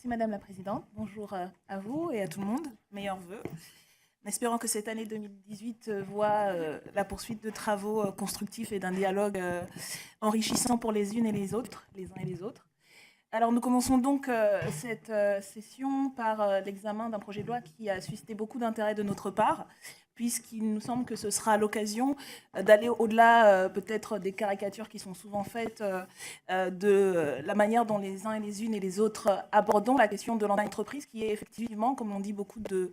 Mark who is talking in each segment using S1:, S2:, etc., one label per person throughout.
S1: Merci Madame la Présidente. Bonjour à vous et à tout le monde. Meilleurs vœux. En espérant que cette année 2018 voit la poursuite de travaux constructifs et d'un dialogue enrichissant pour les unes et les autres, les uns et les autres. Alors nous commençons donc cette session par l'examen d'un projet de loi qui a suscité beaucoup d'intérêt de notre part, puisqu'il nous semble que ce sera l'occasion d'aller au-delà peut-être des caricatures qui sont souvent faites de la manière dont les uns et les unes et les autres abordons la question de l'entreprise, qui est effectivement, comme l'ont dit beaucoup de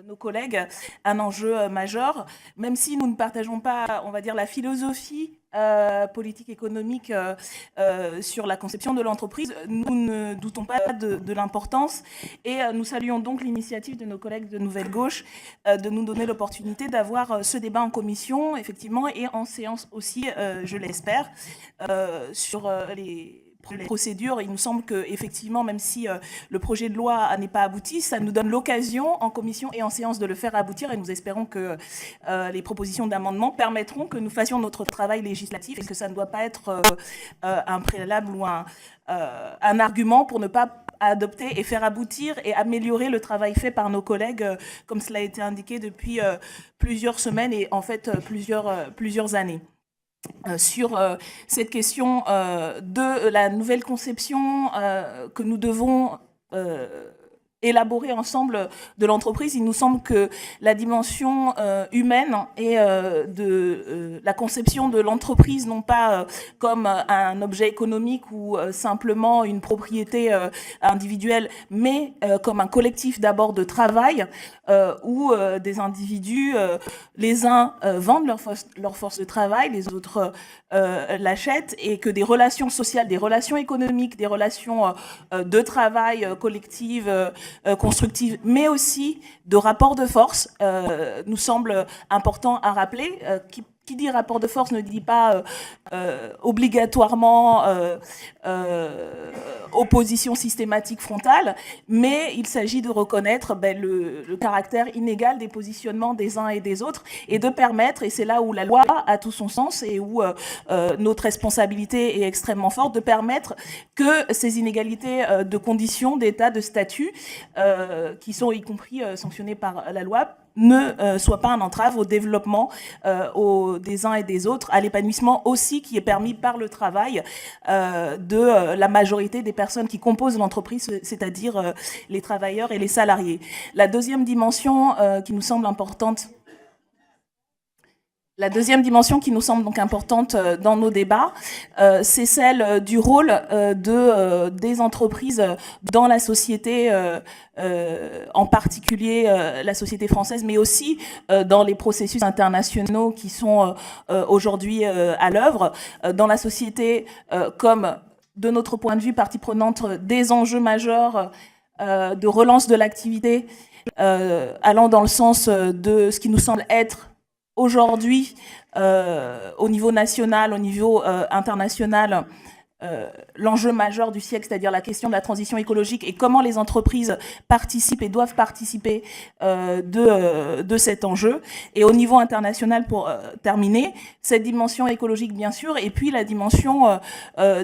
S1: nos collègues, un enjeu majeur, même si nous ne partageons pas, on va dire, la philosophie politique économique sur la conception de l'entreprise. Nous ne doutons pas de l'importance et nous saluons donc l'initiative de nos collègues de Nouvelle Gauche de nous donner l'opportunité d'avoir ce débat en commission, effectivement, et en séance aussi, je l'espère, sur les procédures. Il nous semble qu'effectivement, même si le projet de loi n'est pas abouti, ça nous donne l'occasion en commission et en séance de le faire aboutir, et nous espérons que les propositions d'amendement permettront que nous fassions notre travail législatif et que ça ne doit pas être un préalable ou un argument pour ne pas adopter et faire aboutir et améliorer le travail fait par nos collègues, comme cela a été indiqué depuis plusieurs semaines et en fait plusieurs années. Sur cette question de la nouvelle conception que nous devons élaborer ensemble de l'entreprise, il nous semble que la dimension humaine et de la conception de l'entreprise, non pas comme un objet économique ou simplement une propriété individuelle, mais comme un collectif d'abord de travail où des individus, les uns vendent leur force de travail, les autres l'achètent, et que des relations sociales, des relations économiques, des relations de travail collectives, constructives, mais aussi de rapports de force, nous semble important à rappeler. Qui dit rapport de force ne dit pas obligatoirement opposition systématique frontale, mais il s'agit de reconnaître le caractère inégal des positionnements des uns et des autres et de permettre, et c'est là où la loi a tout son sens et où notre responsabilité est extrêmement forte, de permettre que ces inégalités de conditions, d'état, de statut, qui sont y compris sanctionnées par la loi, ne soit pas un entrave au développement des uns et des autres, à l'épanouissement aussi qui est permis par le travail de la majorité des personnes qui composent l'entreprise, c'est-à-dire les travailleurs et les salariés. La deuxième dimension qui nous semble importante, donc importante dans nos débats, c'est celle du rôle des entreprises dans la société, en particulier la société française, mais aussi dans les processus internationaux qui sont aujourd'hui à l'œuvre, dans la société comme, de notre point de vue, partie prenante des enjeux majeurs de relance de l'activité, allant dans le sens de ce qui nous semble être aujourd'hui, au niveau national, au niveau international, l'enjeu majeur du siècle, c'est-à-dire la question de la transition écologique et comment les entreprises participent et doivent participer de cet enjeu. Et au niveau international, pour terminer, cette dimension écologique, bien sûr, et puis la dimension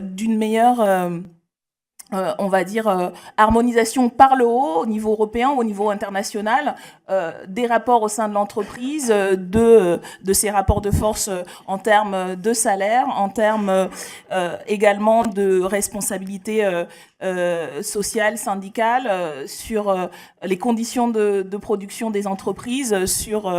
S1: d'une meilleure... on va dire, harmonisation par le haut, au niveau européen, au niveau international, des rapports au sein de l'entreprise, de ces rapports de force en termes de salaire, en termes également de responsabilité sociale, syndicale, sur les conditions de production des entreprises, sur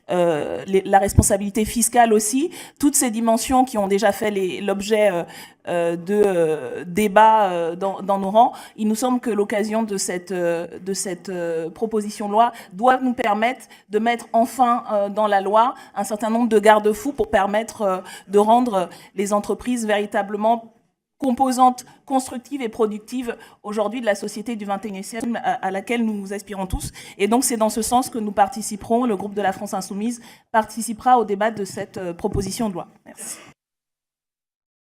S1: la responsabilité fiscale aussi, toutes ces dimensions qui ont déjà fait l'objet de débats dans nos rangs. Il nous semble que l'occasion de cette proposition de loi doit nous permettre de mettre enfin dans la loi un certain nombre de garde-fous pour permettre de rendre les entreprises véritablement composantes constructives et productives aujourd'hui de la société du XXIe siècle à laquelle nous aspirons tous. Et donc c'est dans ce sens que nous participerons, le groupe de la France Insoumise participera au débat de cette proposition de loi. Merci.